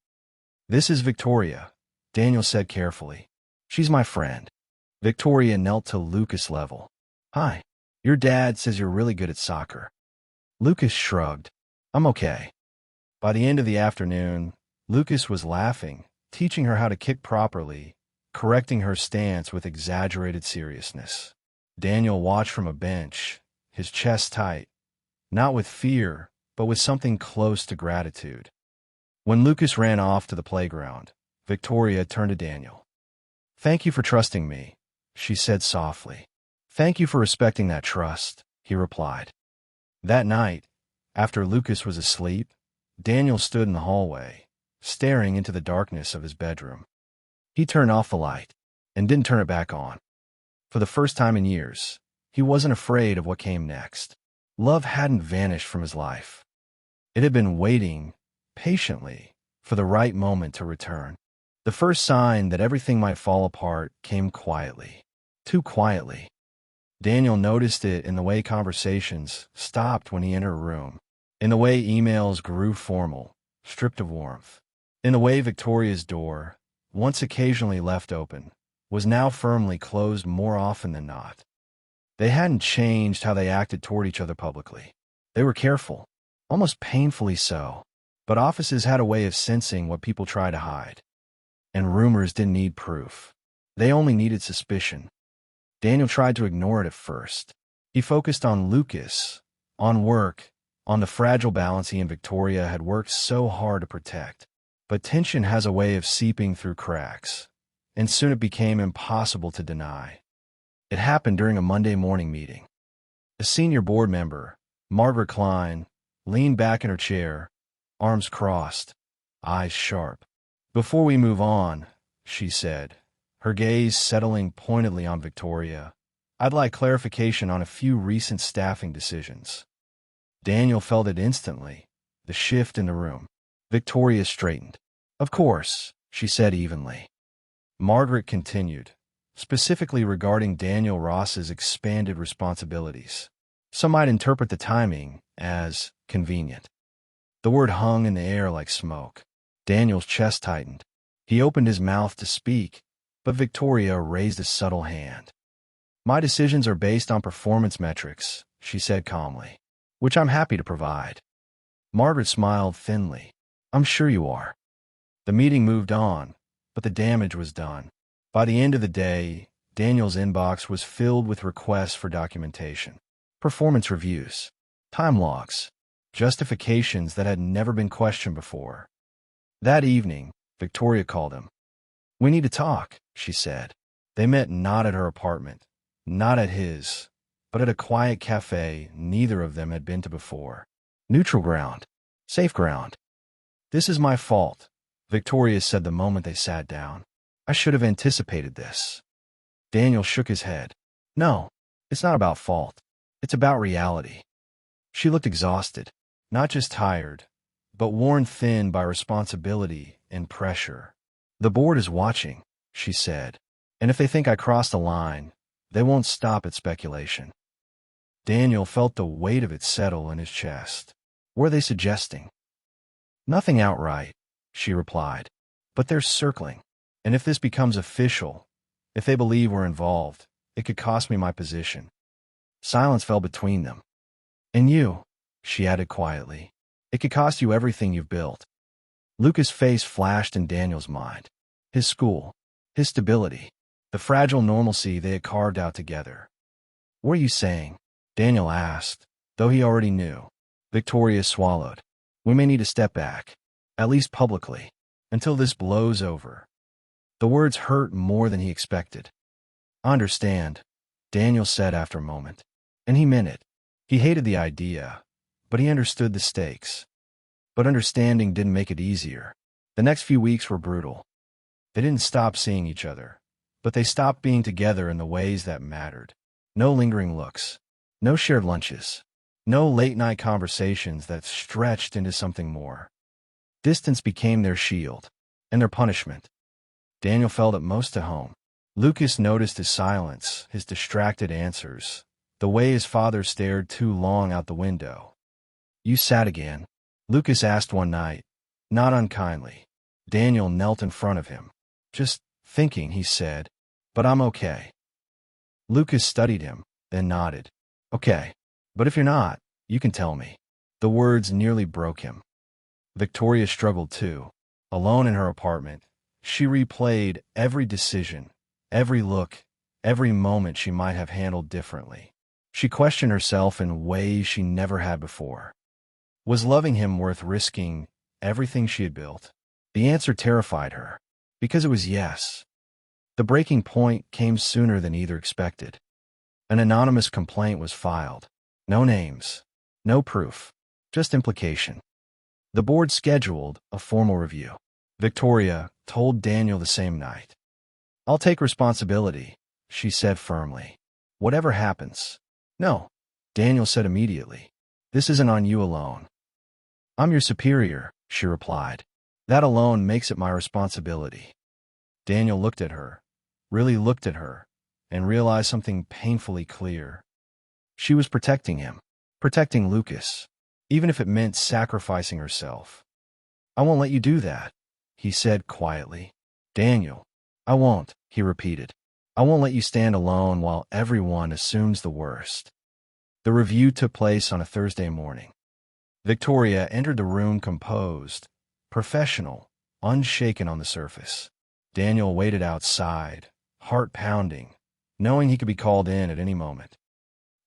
"This is Victoria," Daniel said carefully. "She's my friend." Victoria knelt to Lucas' level. "Hi. Your dad says you're really good at soccer." Lucas shrugged. "I'm okay." By the end of the afternoon, Lucas was laughing, teaching her how to kick properly, correcting her stance with exaggerated seriousness. Daniel watched from a bench, his chest tight, not with fear, but with something close to gratitude. When Lucas ran off to the playground, Victoria turned to Daniel. "Thank you for trusting me," she said softly. "Thank you for respecting that trust," he replied. That night, after Lucas was asleep, Daniel stood in the hallway, staring into the darkness of his bedroom. He turned off the light and didn't turn it back on. For the first time in years, he wasn't afraid of what came next. Love hadn't vanished from his life. It had been waiting, patiently, for the right moment to return. The first sign that everything might fall apart came quietly. Too quietly. Daniel noticed it in the way conversations stopped when he entered a room, in the way emails grew formal, stripped of warmth, in the way Victoria's door, once occasionally left open, was now firmly closed more often than not. They hadn't changed how they acted toward each other publicly. They were careful, almost painfully so, but offices had a way of sensing what people try to hide. And rumors didn't need proof. They only needed suspicion. Daniel tried to ignore it at first. He focused on Lucas, on work, on the fragile balance he and Victoria had worked so hard to protect. But tension has a way of seeping through cracks, and soon it became impossible to deny. It happened during a Monday morning meeting. A senior board member, Margaret Klein, leaned back in her chair, arms crossed, eyes sharp. "Before we move on," she said, her gaze settling pointedly on Victoria, "I'd like clarification on a few recent staffing decisions." Daniel felt it instantly, the shift in the room. Victoria straightened. "Of course," she said evenly. Margaret continued, specifically regarding Daniel Ross's expanded responsibilities. Some might interpret the timing as convenient. The word hung in the air like smoke. Daniel's chest tightened. He opened his mouth to speak, but Victoria raised a subtle hand. "My decisions are based on performance metrics," she said calmly, "which I'm happy to provide." Margaret smiled thinly. "I'm sure you are." The meeting moved on, but the damage was done. By the end of the day, Daniel's inbox was filled with requests for documentation, performance reviews, time logs, justifications that had never been questioned before. That evening, Victoria called him. "We need to talk," she said. They met not at her apartment, not at his, but at a quiet cafe neither of them had been to before. Neutral ground. Safe ground. "This is my fault," Victoria said the moment they sat down. "I should have anticipated this." Daniel shook his head. "No, it's not about fault. It's about reality." She looked exhausted, not just tired, but worn thin by responsibility and pressure. "The board is watching," she said, "and if they think I crossed a line, they won't stop at speculation." Daniel felt the weight of it settle in his chest. "Were they suggesting?" "Nothing outright," she replied, "but they're circling. And if this becomes official, if they believe we're involved, it could cost me my position." Silence fell between them. "And you," she added quietly. "It could cost you everything you've built." Lucas' face flashed in Daniel's mind. His school, his stability, the fragile normalcy they had carved out together. "What are you saying?" Daniel asked, though he already knew. Victoria swallowed. "We may need to step back, at least publicly, until this blows over." The words hurt more than he expected. "I understand," Daniel said after a moment. And he meant it. He hated the idea, but he understood the stakes. But understanding didn't make it easier. The next few weeks were brutal. They didn't stop seeing each other, but they stopped being together in the ways that mattered. No lingering looks. No shared lunches. No late-night conversations that stretched into something more. Distance became their shield, and their punishment. Daniel felt it most at home. Lucas noticed his silence, his distracted answers, the way his father stared too long out the window. "You sad again?" Lucas asked one night, not unkindly. Daniel knelt in front of him. "Just thinking," he said, "but I'm okay." Lucas studied him, then nodded. "Okay, but if you're not, you can tell me." The words nearly broke him. Victoria struggled too. Alone in her apartment, she replayed every decision, every look, every moment she might have handled differently. She questioned herself in ways she never had before. Was loving him worth risking everything she had built? The answer terrified her, because it was yes. The breaking point came sooner than either expected. An anonymous complaint was filed. No names, no proof, just implication. The board scheduled a formal review. Victoria told Daniel the same night. "I'll take responsibility," she said firmly. "Whatever happens." "No," Daniel said immediately. "This isn't on you alone." "I'm your superior," she replied. "That alone makes it my responsibility." Daniel looked at her, really looked at her, and realized something painfully clear. She was protecting him, protecting Lucas, even if it meant sacrificing herself. "I won't let you do that," he said quietly. "Daniel, I won't," he repeated. "I won't let you stand alone while everyone assumes the worst." The review took place on a Thursday morning. Victoria entered the room composed, professional, unshaken on the surface. Daniel waited outside, heart pounding, knowing he could be called in at any moment.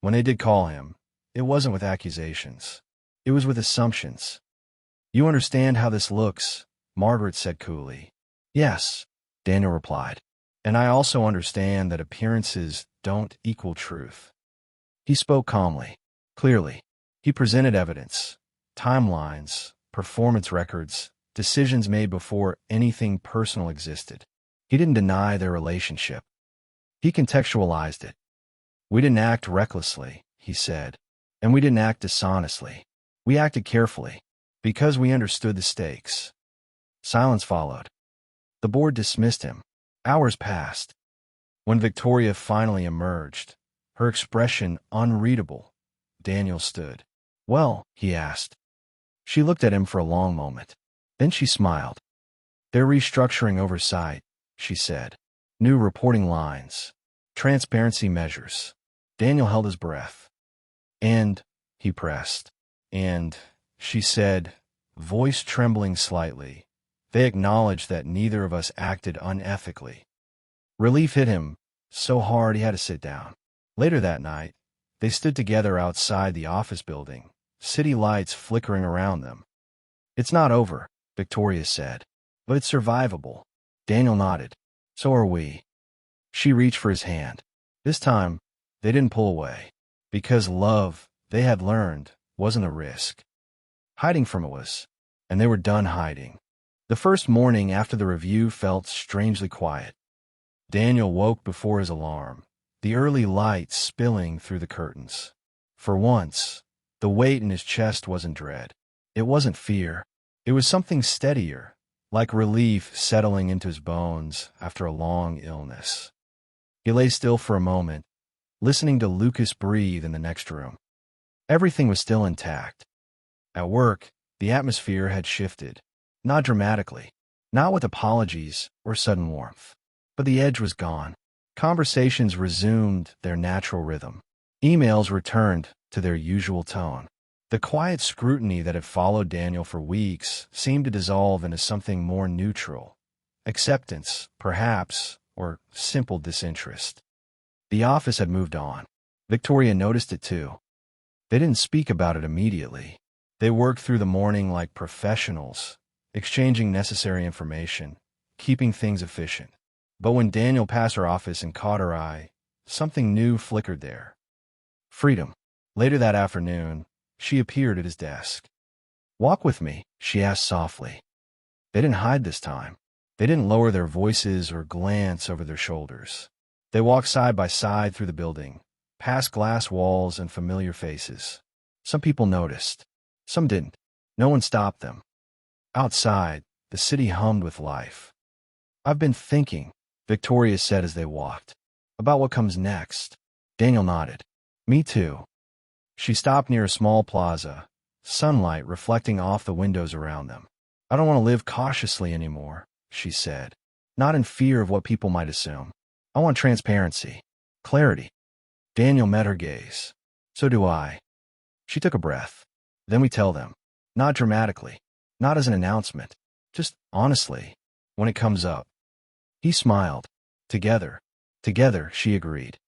When they did call him, it wasn't with accusations. It was with assumptions. "You understand how this looks," Margaret said coolly. "Yes," Daniel replied. "And I also understand that appearances don't equal truth." He spoke calmly, clearly. He presented evidence, timelines, performance records, decisions made before anything personal existed. He didn't deny their relationship. He contextualized it. "We didn't act recklessly," he said, "and we didn't act dishonestly. We acted carefully, because we understood the stakes." Silence followed. The board dismissed him. Hours passed. When Victoria finally emerged, her expression unreadable, Daniel stood. "Well," he asked. She looked at him for a long moment. Then she smiled. "They're restructuring oversight," she said. "New reporting lines, transparency measures." Daniel held his breath. "And," he pressed. "And," she said, voice trembling slightly, "they acknowledged that neither of us acted unethically." Relief hit him so hard he had to sit down. Later that night, they stood together outside the office building, city lights flickering around them. "It's not over," Victoria said, "but it's survivable." Daniel nodded. "So are we." She reached for his hand. This time, they didn't pull away, because love, they had learned, wasn't a risk. Hiding from it was, and they were done hiding. The first morning after the review felt strangely quiet. Daniel woke before his alarm, the early light spilling through the curtains. For once, the weight in his chest wasn't dread. It wasn't fear. It was something steadier, like relief settling into his bones after a long illness. He lay still for a moment, listening to Lucas breathe in the next room. Everything was still intact. At work, the atmosphere had shifted, not dramatically, Not with apologies or sudden warmth. But the edge was gone. Conversations resumed their natural rhythm. Emails returned to their usual tone. The quiet scrutiny that had followed Daniel for weeks seemed to dissolve into something more neutral. Acceptance, perhaps, or simple disinterest. The office had moved on. Victoria noticed it too. They didn't speak about it immediately. They worked through the morning like professionals, exchanging necessary information, keeping things efficient. But when Daniel passed her office and caught her eye, something new flickered there. Freedom. Later that afternoon, she appeared at his desk. "Walk with me," she asked softly. They didn't hide this time. They didn't lower their voices or glance over their shoulders. They walked side by side through the building, past glass walls and familiar faces. Some people noticed. Some didn't. No one stopped them. Outside, the city hummed with life. "I've been thinking," Victoria said as they walked, "about what comes next." Daniel nodded. "Me too." She stopped near a small plaza, sunlight reflecting off the windows around them. "I don't want to live cautiously anymore," she said. "Not in fear of what people might assume. I want transparency. Clarity." Daniel met her gaze. "So do I." She took a breath. "Then we tell them. Not dramatically. Not as an announcement. Just honestly. When it comes up." He smiled. "Together." "Together," she agreed.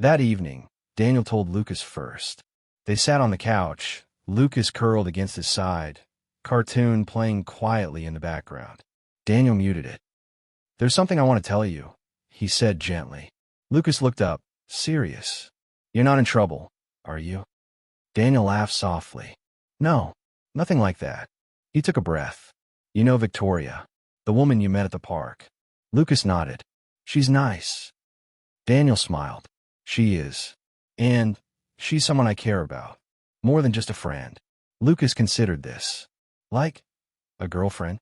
That evening, Daniel told Lucas first. They sat on the couch, Lucas curled against his side, cartoon playing quietly in the background. Daniel muted it. "There's something I want to tell you," he said gently. Lucas looked up, serious. "You're not in trouble, are you?" Daniel laughed softly. "No, nothing like that." He took a breath. "You know Victoria, the woman you met at the park?" Lucas nodded. "She's nice." Daniel smiled. "She is. And she's someone I care about. More than just a friend." Lucas considered this. "Like a girlfriend?"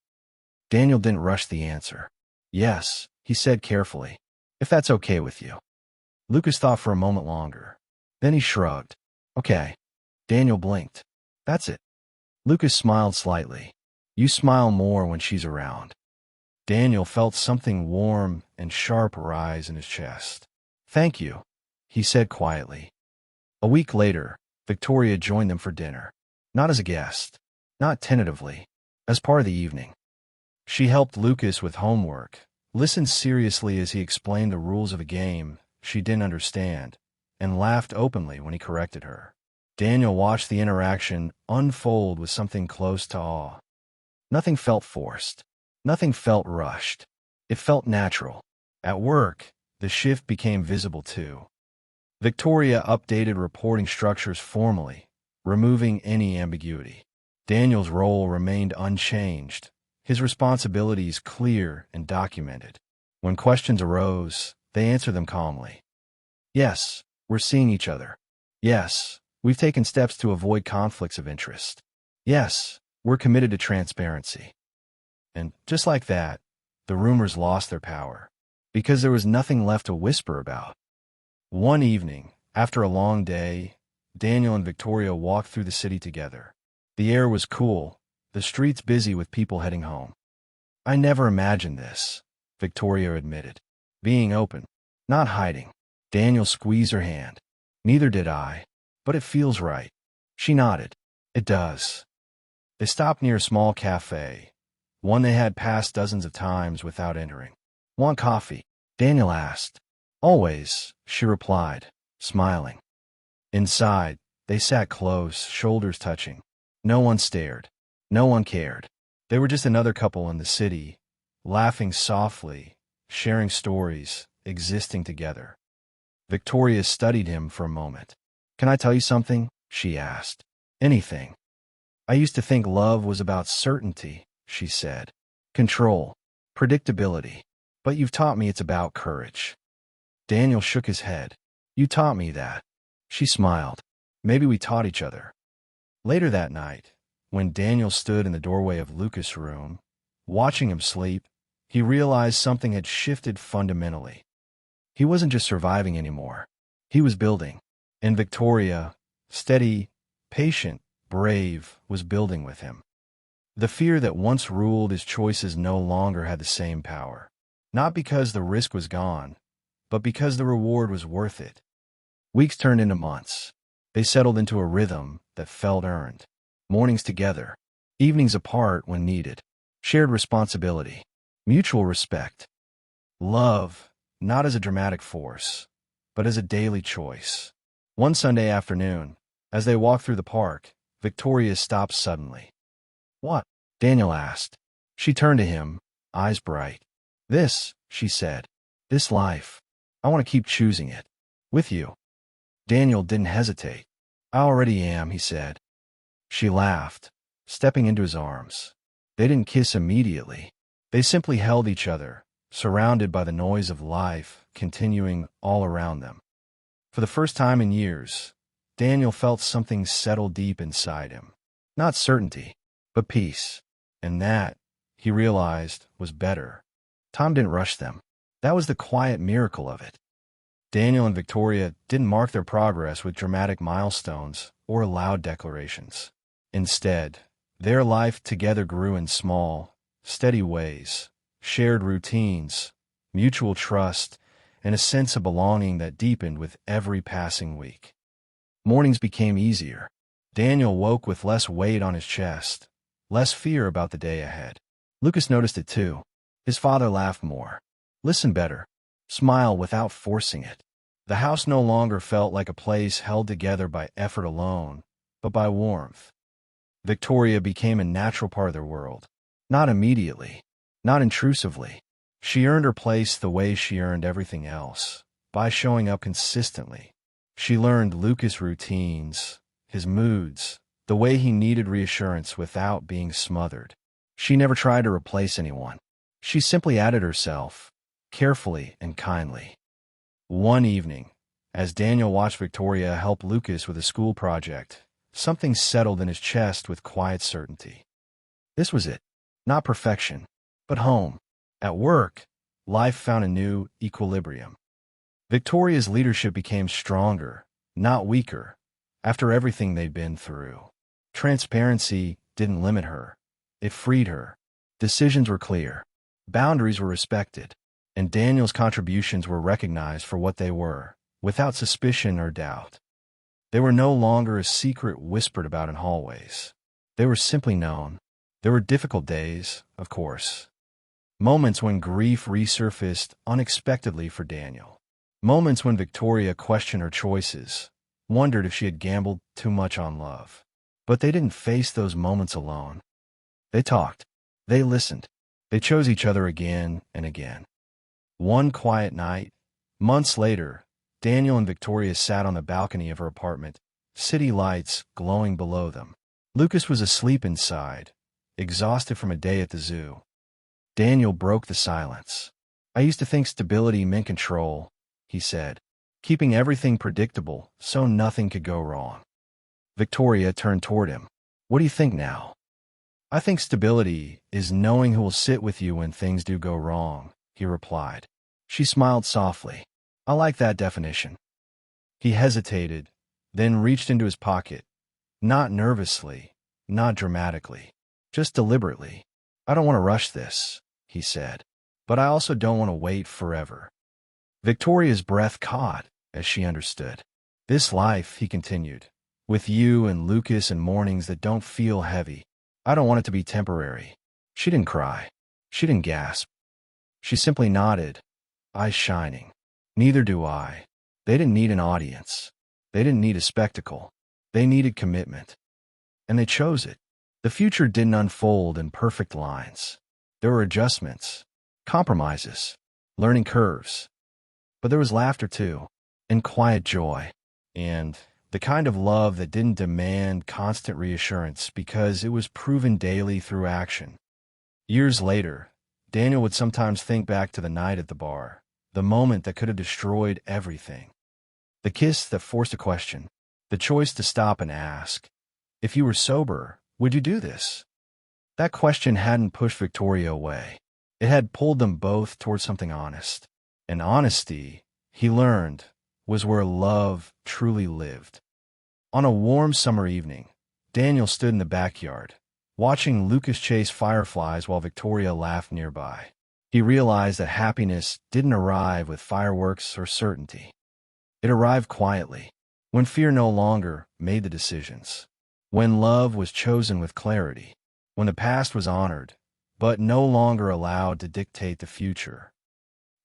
Daniel didn't rush the answer. "Yes," he said carefully, "if that's okay with you." Lucas thought for a moment longer. Then he shrugged. "Okay." Daniel blinked. "That's it." Lucas smiled slightly. "You smile more when she's around." Daniel felt something warm and sharp rise in his chest. "Thank you," he said quietly. A week later, Victoria joined them for dinner. Not as a guest, not tentatively, as part of the evening. She helped Lucas with homework, listened seriously as he explained the rules of a game she didn't understand, and laughed openly when he corrected her. Daniel watched the interaction unfold with something close to awe. Nothing felt forced. Nothing felt rushed. It felt natural. At work, the shift became visible too. Victoria updated reporting structures formally, removing any ambiguity. Daniel's role remained unchanged, his responsibilities clear and documented. When questions arose, they answered them calmly. "Yes, we're seeing each other. Yes, we've taken steps to avoid conflicts of interest. Yes, we're committed to transparency." And just like that, the rumors lost their power, because there was nothing left to whisper about. One evening, after a long day, Daniel and Victoria walked through the city together. The air was cool, the streets busy with people heading home. "I never imagined this," Victoria admitted. "Being open, not hiding." Daniel squeezed her hand. "Neither did I, but it feels right." She nodded. "It does." They stopped near a small cafe, one they had passed dozens of times without entering. "Want coffee?" Daniel asked. "Always," she replied, smiling. Inside, they sat close, shoulders touching. No one stared. No one cared. They were just another couple in the city, laughing softly, sharing stories, existing together. Victoria studied him for a moment. "Can I tell you something?" she asked. "Anything." "I used to think love was about certainty," she said. "Control, predictability. But you've taught me it's about courage." Daniel shook his head. "You taught me that." She smiled. "Maybe we taught each other." Later that night, when Daniel stood in the doorway of Lucas' room, watching him sleep, he realized something had shifted fundamentally. He wasn't just surviving anymore. He was building. And Victoria, steady, patient, brave, was building with him. The fear that once ruled his choices no longer had the same power. Not because the risk was gone, but because the reward was worth it. Weeks turned into months. They settled into a rhythm that felt earned. Mornings together, evenings apart when needed. Shared responsibility, mutual respect. Love, not as a dramatic force, but as a daily choice. One Sunday afternoon, as they walked through the park, Victoria stopped suddenly. "What?" Daniel asked. She turned to him, eyes bright. "This," she said. "This life. I want to keep choosing it. With you." Daniel didn't hesitate. "I already am," he said. She laughed, stepping into his arms. They didn't kiss immediately. They simply held each other, surrounded by the noise of life continuing all around them. For the first time in years, Daniel felt something settle deep inside him. Not certainty, but peace. And that, he realized, was better. Time didn't rush them. That was the quiet miracle of it. Daniel and Victoria didn't mark their progress with dramatic milestones or loud declarations. Instead, their life together grew in small, steady ways, shared routines, mutual trust, and a sense of belonging that deepened with every passing week. Mornings became easier. Daniel woke with less weight on his chest, less fear about the day ahead. Lucas noticed it too. His father laughed more, listened better, smiled without forcing it. The house no longer felt like a place held together by effort alone, but by warmth. Victoria became a natural part of their world. Not immediately, not intrusively. She earned her place the way she earned everything else, by showing up consistently. She learned Lucas' routines, his moods, the way he needed reassurance without being smothered. She never tried to replace anyone. She simply added herself, carefully and kindly. One evening, as Daniel watched Victoria help Lucas with a school project, something settled in his chest with quiet certainty. This was it. Not perfection, but home. At work, life found a new equilibrium. Victoria's leadership became stronger, not weaker, after everything they'd been through. Transparency didn't limit her. It freed her. Decisions were clear. Boundaries were respected. And Daniel's contributions were recognized for what they were, without suspicion or doubt. They were no longer a secret whispered about in hallways. They were simply known. There were difficult days, of course. Moments when grief resurfaced unexpectedly for Daniel. Moments when Victoria questioned her choices, wondered if she had gambled too much on love. But they didn't face those moments alone. They talked. They listened. They chose each other again and again. One quiet night, months later, Daniel and Victoria sat on the balcony of her apartment, city lights glowing below them. Lucas was asleep inside, exhausted from a day at the zoo. Daniel broke the silence. "I used to think stability meant control," he said, "keeping everything predictable so nothing could go wrong." Victoria turned toward him. "What do you think now?" "I think stability is knowing who will sit with you when things do go wrong," he replied. She smiled softly. "I like that definition." He hesitated, then reached into his pocket. Not nervously, not dramatically, just deliberately. "I don't want to rush this," he said, "but I also don't want to wait forever." Victoria's breath caught as she understood. "This life," he continued, "with you and Lucas and mornings that don't feel heavy, I don't want it to be temporary." She didn't cry. She didn't gasp. She simply nodded, eyes shining. "Neither do I." They didn't need an audience. They didn't need a spectacle. They needed commitment. And they chose it. The future didn't unfold in perfect lines. There were adjustments, compromises, learning curves. But there was laughter too, and quiet joy, and the kind of love that didn't demand constant reassurance because it was proven daily through action. Years later, Daniel would sometimes think back to the night at the bar, the moment that could have destroyed everything. The kiss that forced a question, the choice to stop and ask, "If you were sober, would you do this?" That question hadn't pushed Victoria away. It had pulled them both towards something honest. And honesty, he learned, was where love truly lived. On a warm summer evening, Daniel stood in the backyard, watching Lucas chase fireflies while Victoria laughed nearby. He realized that happiness didn't arrive with fireworks or certainty. It arrived quietly, when fear no longer made the decisions, when love was chosen with clarity, when the past was honored, but no longer allowed to dictate the future.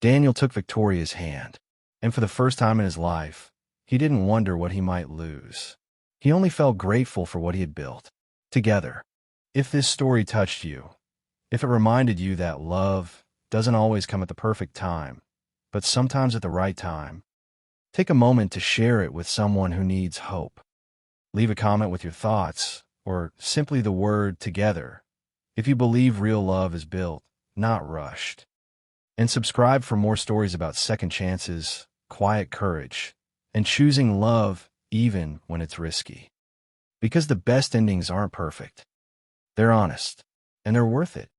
Daniel took Victoria's hand, and for the first time in his life, he didn't wonder what he might lose. He only felt grateful for what he had built together. If this story touched you, if it reminded you that love doesn't always come at the perfect time, but sometimes at the right time, take a moment to share it with someone who needs hope. Leave a comment with your thoughts, or simply the word together, if you believe real love is built, not rushed. And subscribe for more stories about second chances, quiet courage, and choosing love even when it's risky. Because the best endings aren't perfect. They're honest, and they're worth it.